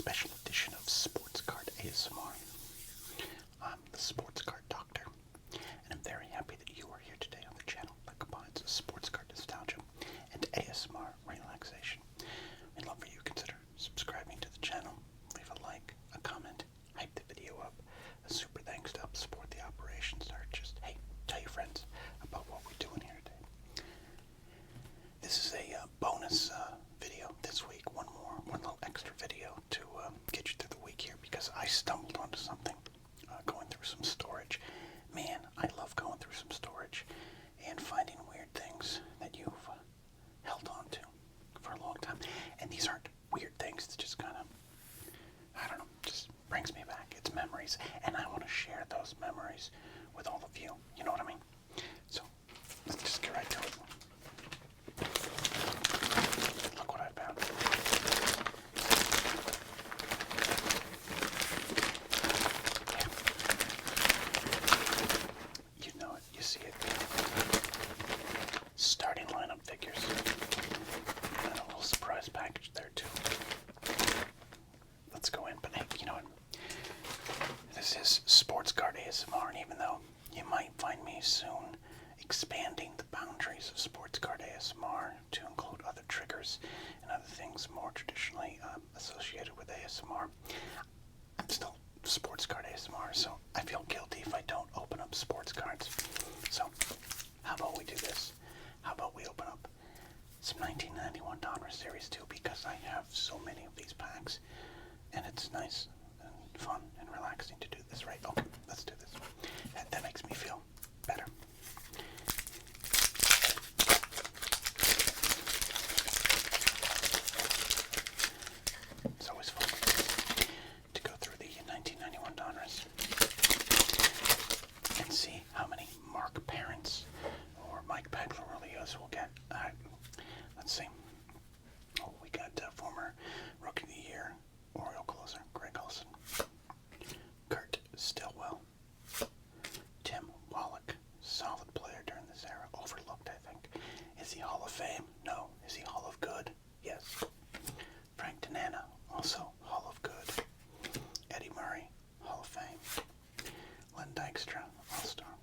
special edition of Sports Card ASMR. I'm the Sports Card Doctor, and I'm very happy that you are here today on the channel that combines sports card nostalgia and ASMR relaxation. We'd love for you to consider subscribing to the channel, leave a like, a comment, hype the video up. A super thanks to help support the operations, or just, hey, tell your friends about what we're doing here today. This is a bonus video this week, one little extra video to get you through the week here, because I stumbled onto something going through some storage. Man, I love going through some storage and finding weird things that you've held on to for a long time. And these aren't weird things, it's just kind of, I don't know, just brings me back. It's memories, and I want to share those memories with all of you. You know what I mean? So, let's just get right to it. Look what I found. Yeah. You know it. You see it. Starting lineup figures. And a little surprise package there, too. Let's go in. But hey, you know what? This is Sports Card ASMR, and even though you might find me soon expanding the boundaries of Sports Card ASMR to include other triggers and other things more traditionally associated with ASMR, I'm still Sports Card ASMR, so I feel guilty if I don't open up sports cards. So, how about we do this? How about we open up some 1991 Donruss Series 2, because I have so many of these packs, and it's nice and fun and relaxing to do this, right? Okay, let's do this. That makes me feel better. It's always fun to go through the 1991 Donruss and see how many Mark Parents or Mike Pagliarolios we'll get. Let's see. Oh, we got former Rookie of the Year, Oriole closer, Greg Olson, Kurt Stillwell, Tim Wallach, solid player during this era, overlooked, I think. Is he Hall of Fame? No. Is he Hall of Good? Yes. Frank Tanana, also Hall of Good. Eddie Murray, Hall of Fame. Len Dykstra, All-Star.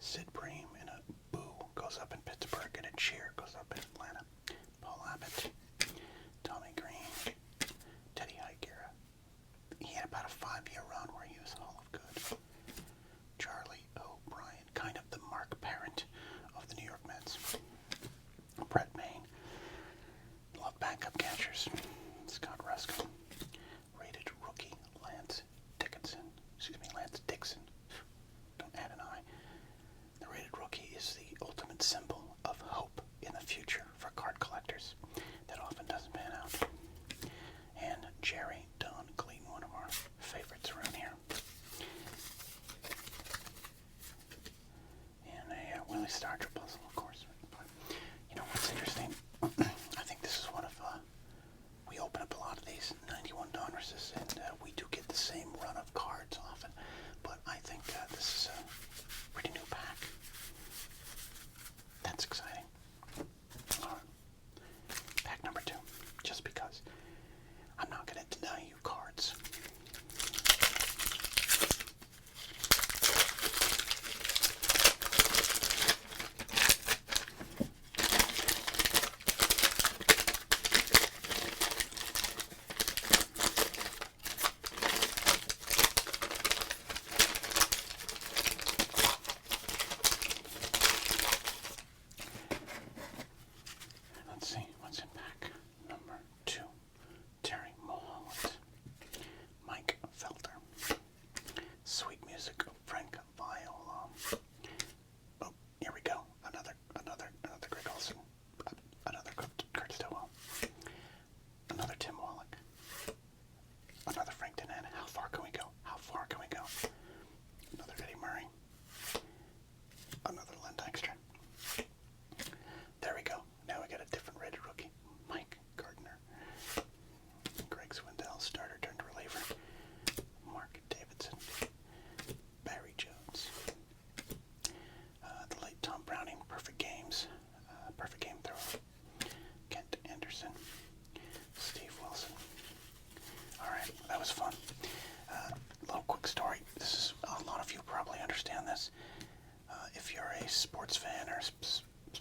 Sid Bream in a boo goes up in Pittsburgh, and a cheer goes up in Atlanta. Paul Abbott, Tommy Green, Teddy Higuera. He had about a 5-year run where he was Hall of Good. Charlie O'Brien, kind of the Mark Parent of the New York Mets. Brett Maine. Love backup catchers. Scott Ruskin. Rated rookie Lance Dixon. Don't add an I. The rated rookie is the ultimate symbol of hope in the future for card collectors. That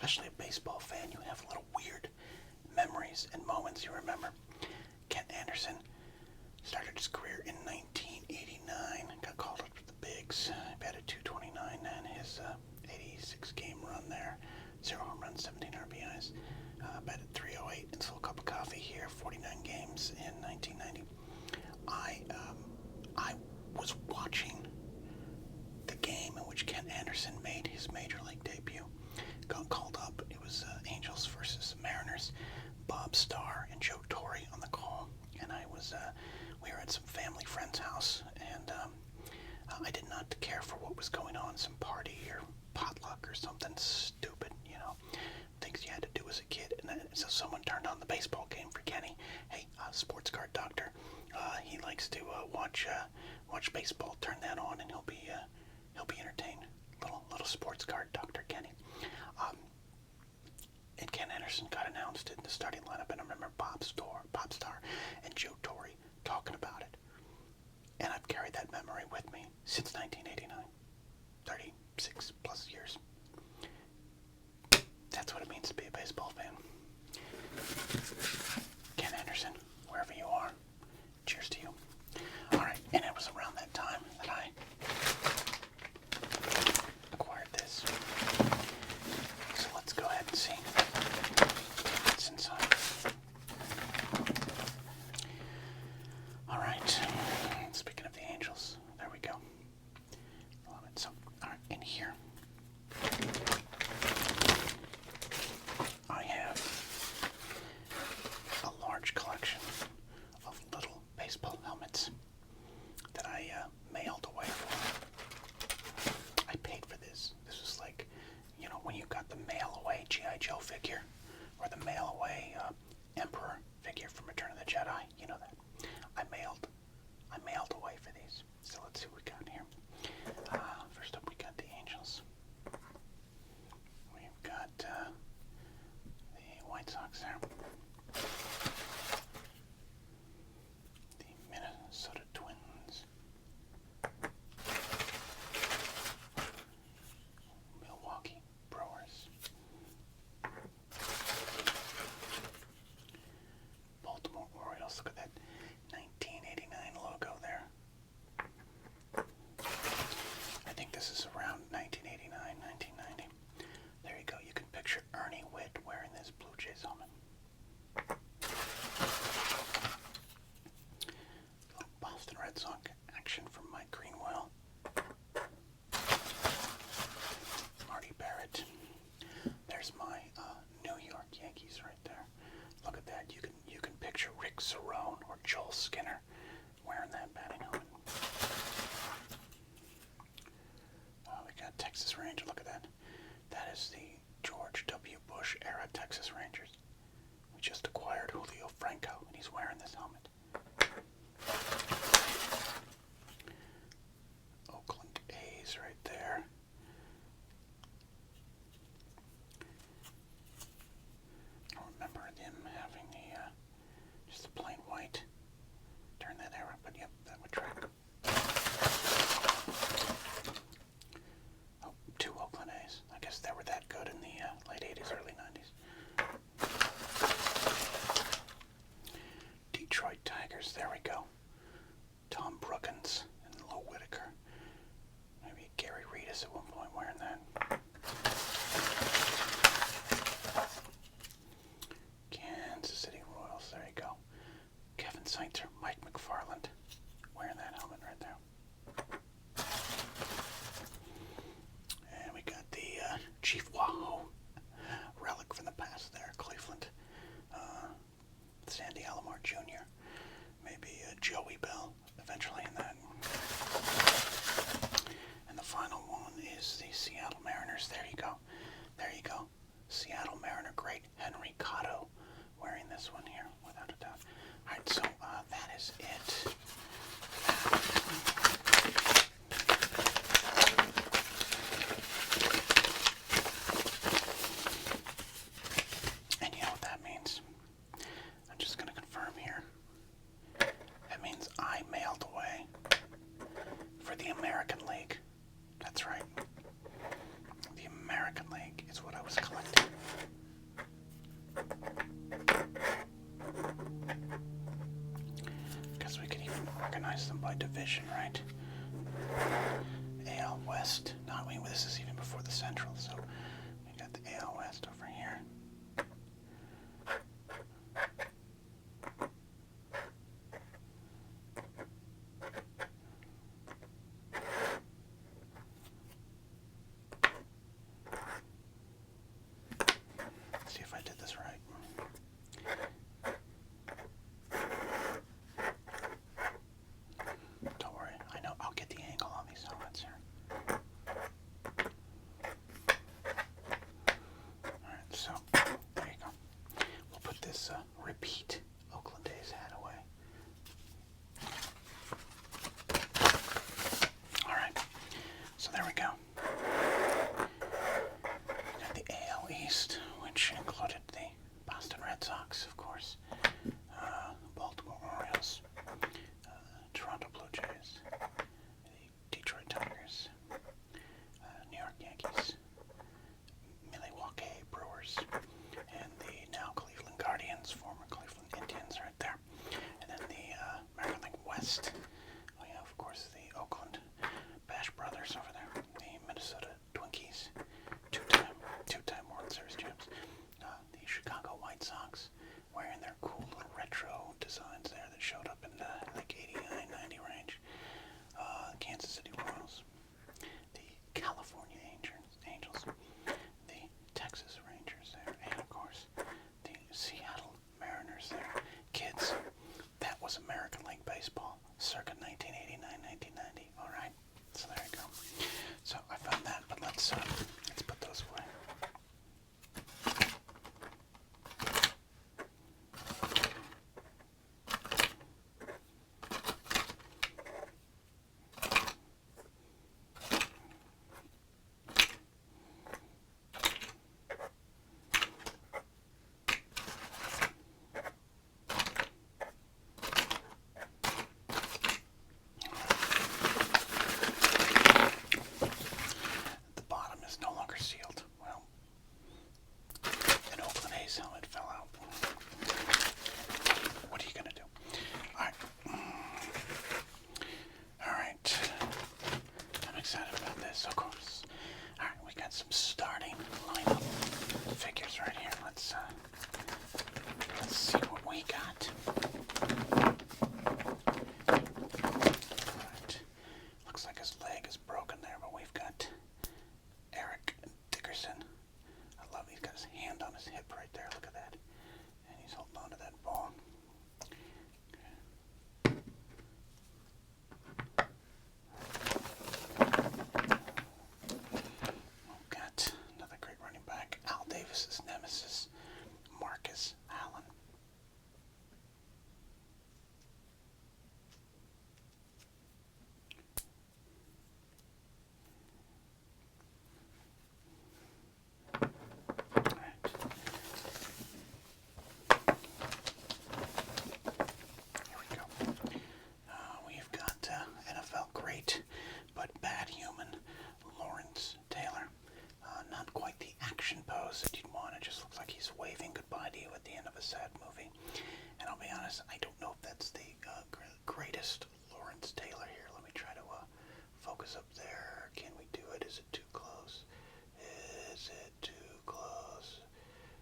especially a baseball fan, you have little weird memories and moments you remember. Kent Anderson started his career in 1989, got called up to the bigs, batted .229 in his 86-game run there, 0 home runs, 17 RBIs, batted .308 and sold a cup of coffee here, 49 games in 1990. I was watching the game in which Kent Anderson made his major league debut. Got called up. It was Angels versus Mariners. Bob Starr and Joe Torre on the call, and we were at some family friend's house, and I did not care for what was going on, some party or potluck or something stupid, things you had to do as a kid. And then, so someone turned on the baseball game for Kenny. Hey, sports card doctor, he likes to watch baseball. Turn that on, and he'll be entertained. Little sports card doctor Kenny. And Ken Anderson got announced in the starting lineup, and I remember Bob Starr and Joe Torre talking about it. And I've carried that memory with me since 1989, 36 plus years. That's what it means to be a baseball fan. Ken Anderson, wherever you are, cheers to you. All right, and it was around that time that I acquired this. So let's go ahead and see what's inside. All right, speaking of the Angels, there we go. Love it. So, all right, in here, I have a large collection of little baseball helmets that I mailed away for. I paid for this. This was like, when you got the mail away G.I. Joe figure, or the mail away Emperor figure from Return of the Jedi, you know that. I mailed away for these. So let's see what we got here. First up, we got the Angels. We've got the White Sox there. The Minnesota Twins. Milwaukee Brewers. Baltimore Orioles. Look at that 1989 logo there. I think this is around 1989, 1990. There you go. You can picture Ernie Witt wearing this Blue Jays helmet. Boston Red Sox action from Mike Greenwell. Marty Barrett. There's my New York Yankees right there. Look at that. You can picture Rick Cerrone or Joel Skinner wearing that batting helmet. We got Texas Ranger. Look at that. That is the George W. Bush era Texas Rangers. We just acquired Julio Franco, and he's wearing this helmet. Oakland A's right there. I remember them having just the plain white. Turn that era, but yep, that would track. Oh, 2 Oakland A's. I guess they were that good in the late 80s, early 90s. Detroit division, right? AL West. Not wait, this is even before the Central, so we got the AL West over here. Let's see if I did this right. Don't worry, I know I'll get the angle on these helmets here. Alright, so there you go. We'll put this repeat Oakland A's hat away. Alright, so there we go. We got the AL East, which included the Boston Red Sox, of course, Baltimore Orioles, Toronto Blue Jays, the Detroit Tigers, New York Yankees, Milwaukee Brewers, and the now Cleveland Guardians, former Cleveland Indians right there. And then the American League West, we have, of course, the Oakland Bash Brothers over there, the Minnesota Twinkies, two-time World Series champs, the Chicago White Sox, wearing their cool little retro designs there that showed up in the like 89, 90 range, Kansas City Royals, the California Angels, the Texas Rangers there, and of course the Seattle Mariners there. Kids, that was American League Baseball circa 1989-1990. All right, so there you go. So I found that, but let's put those away. Helmet fell out. What are you gonna do? Alright. I'm excited about this, of course. Alright, we got some starting lineup figures right here. Let's see what we got. Alright. Looks like his leg is broken there, but we've got Eric Dickerson. I love, he's got his hand on his hip right there, look at that. And he's holding on to that ball. We've got another great running back, Al Davis's nemesis, Marcus Allen. But bad human, Lawrence Taylor. Not quite the action pose that you'd want. It just looks like he's waving goodbye to you at the end of a sad movie. And I'll be honest, I don't know if that's the greatest Lawrence Taylor here. Let me try to focus up there. Can we do it? Is it too close? Is it too close?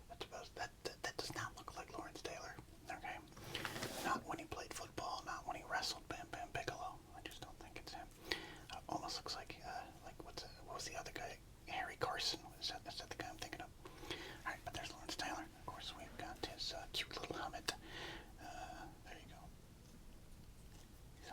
That's about that does not look like Lawrence Taylor. Okay, not when he played football, not when he wrestled Bam Bam Bigelow. I just don't think it's him. Almost looks like what was the other guy? Harry Carson. That's the guy I'm thinking of. All right, but there's Lawrence Taylor. Of course, we've got his cute little helmet. There you go. His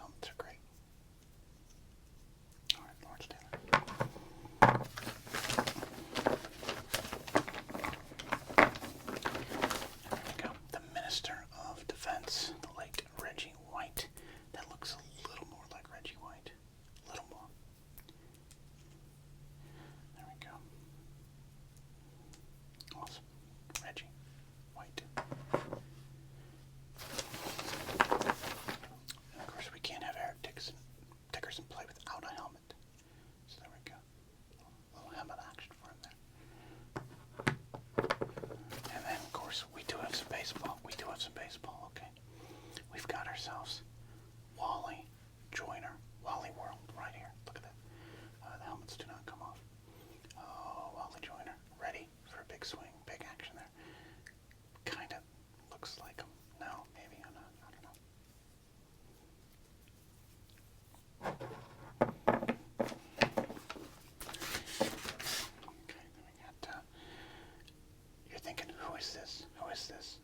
is this?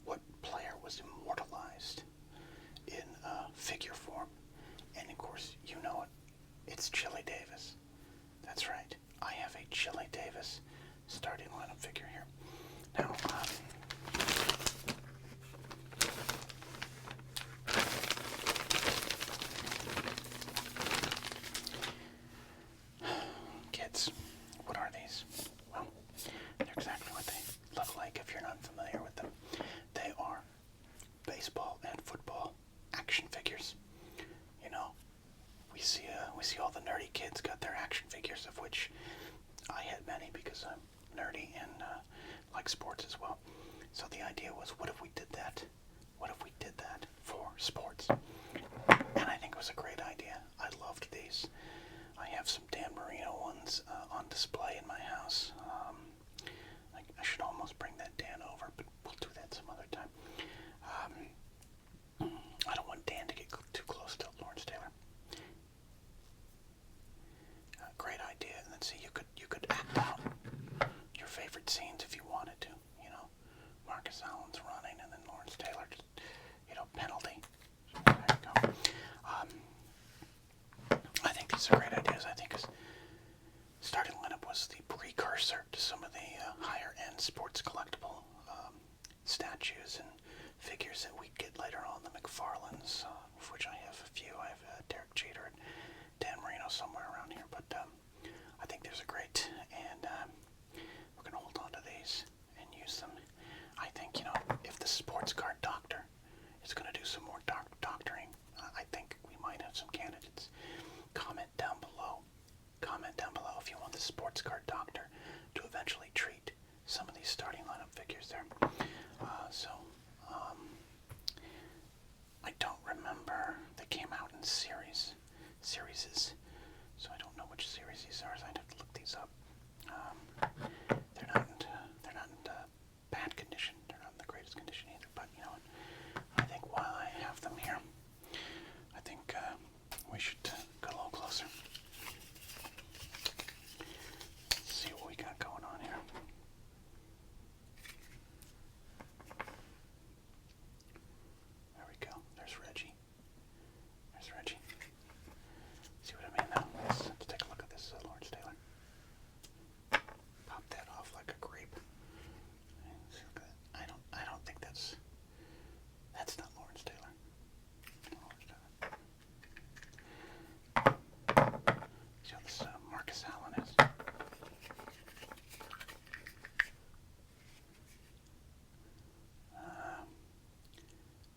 What player was immortalized in figure form? And of course, you know it. It's Chili Davis. That's right. I have a Chili Davis starting lineup figure here. Now, kids, what are these? Well, they're exactly what they look like if you're not familiar with them. They are baseball and football action figures. You know, we see all the nerdy kids got their action figures, of which I had many because I'm nerdy and like sports as well. So the idea was, what if we did that? What if we did that for sports? And I think it was a great idea. I loved these. I have some Dan Marino ones on display in my house. I should almost bring that Dan over, but we'll do that some other time. I don't want Dan to get too close to Lawrence Taylor. Great idea. And then see, you could act out your favorite scenes if you wanted to. You know, Marcus Allen's running, and then Lawrence Taylor just, penalty. There you go. I think these are great ideas. I think his starting lineup was the precursor to some of the higher-end sports collectible statues and figures that we get later on, the McFarlanes, of which I have a few. I have Derek Jeter and Dan Marino somewhere around here, but I think there's a great, and we're going to hold on to these and use them. I think, if the sports card doctor is going to do some more doctoring, I think we might have some candidates. Comment down below if you want the sports card doctor to eventually treat some of these starting lineup figures there. I don't remember. They came out in series, so I don't know which series these are. So I'd have to look these up. They're not in bad condition. They're not in the greatest condition either. But you know what? I think while I have them here, I think we should go a little closer. Let's see what we got going on here. There we go. There's Reggie. See what I mean now? Let's take a look at this Lawrence Taylor. Pop that off like a grape. I don't think that's not Lawrence Taylor. See how this Marcus Allen is.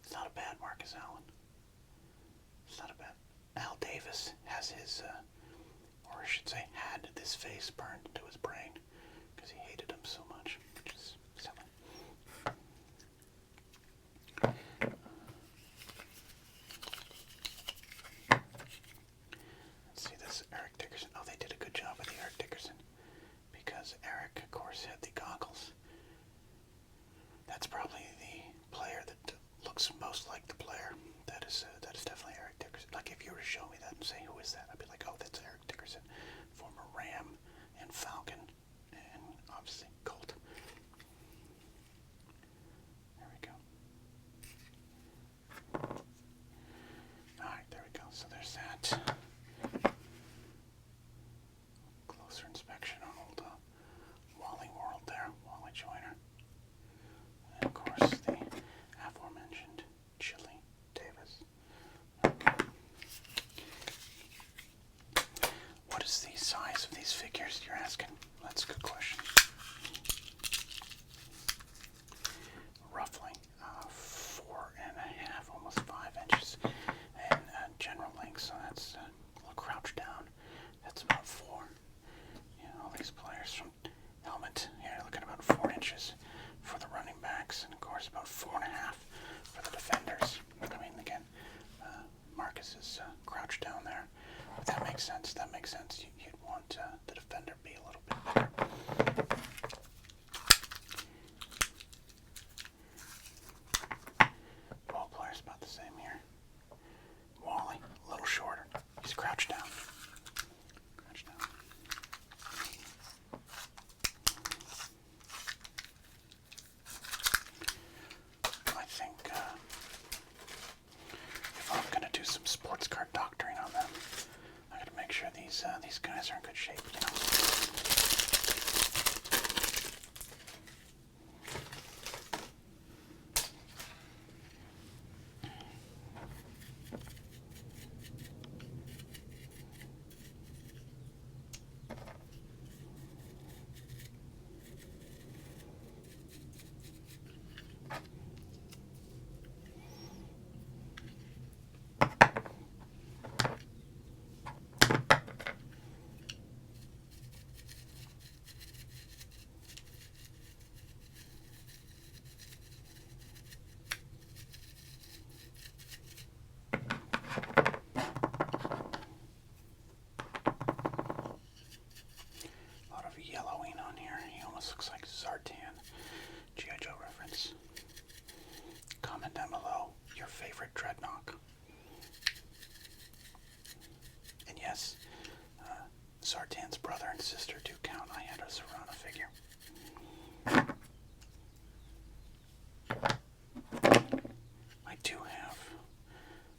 It's not a bad Marcus Allen. It's not a bad. Al Davis has his, or I should say, had this face burned into his brain because he hated him so much, which is silly. Let's see this Eric Dickerson. Oh, they did a good job with the Eric Dickerson because Eric, of course, had the goggles. That's probably the player that looks most like the player. That is definitely Eric Dickerson. Like if you were to show me that and say, who is that? I'd be like, oh, that's Eric Dickerson, former Ram and Falcon. favorite Dreadnought. And yes, Zartan's brother and sister do count. I had a Serrana figure. I do have,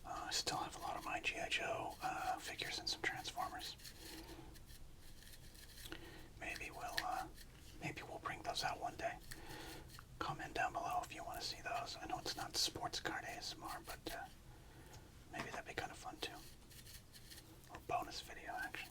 I still have a lot of my G.I. Joe figures and some Transformers. Maybe we'll bring those out one day. Comment down below if you want to see those. I know it's not sports card ASMR, but maybe that'd be kind of fun too. Or bonus video, actually.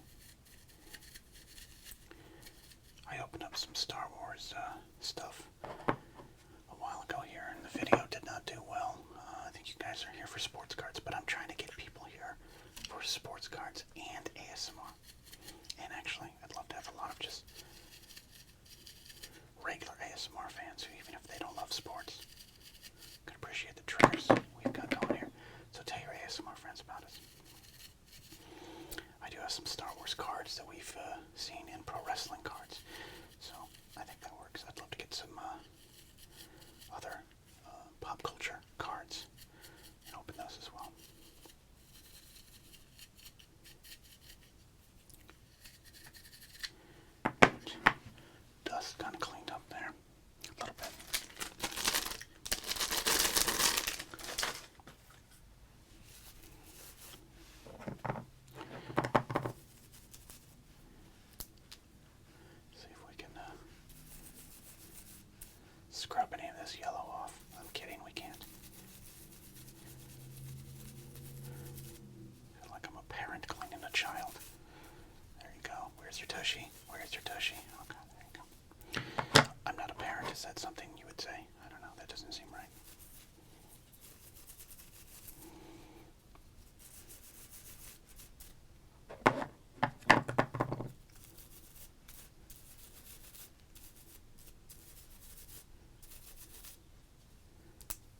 I opened up some Star Wars stuff a while ago here, and the video did not do well. I think you guys are here for sports cards, but I'm trying to get people here for sports cards and ASMR. And actually, I'd love to have a lot of just regular ASMR fans who, even if they don't love sports, could appreciate the triggers we've got going here. So tell your ASMR friends about us. I do have some Star Wars cards that we've seen in pro wrestling cards, so I think that works. I'd love to get some other pop culture cards and open those as well. Dust kind of cleaned up there a little bit. See if we can scrub any of this yellow off. I'm kidding, we can't. I feel like I'm a parent cleaning a child. There you go. Where's your tushy? Where's your tushy? Okay, there you go. I'm not a parent. Is that something you would say? I don't know. That doesn't seem right.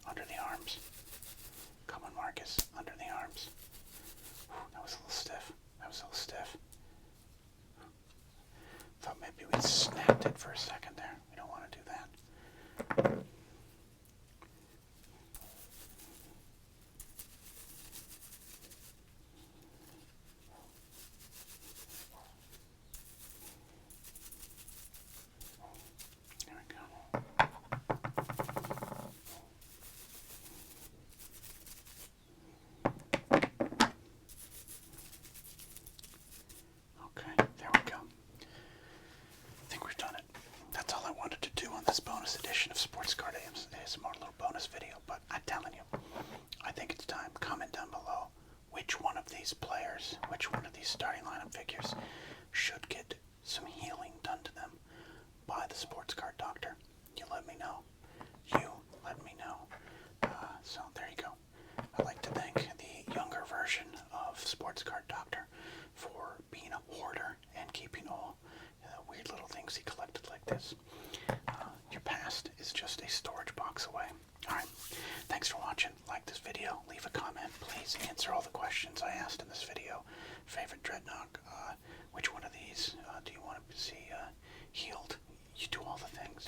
Under the arms. Come on, Marcus. Under the arms. Whew, that was a little stiff. That was a little stiff. Thought maybe we snapped it for a second there. We don't want to do that. There we go. Okay, there we go. I think we've done it. That's all I wanted to do on this bonus edition of Sports Card ASMR, little bonus video, but I'm telling you, I think it's time. Comment down below which one of these players, which one of these starting lineup figures should get some healing done to them by the Sports Card Doctor. You let me know. You let me know. So there you go. I'd like to thank the younger version of Sports Card Doctor for being a hoarder and keeping all weird little things he collected like this. Your past is just a storage box away. Alright, thanks for watching. Like this video, leave a comment. Please answer all the questions I asked in this video. Favorite Dreadnought, which one of these do you want to see healed? You do all the things.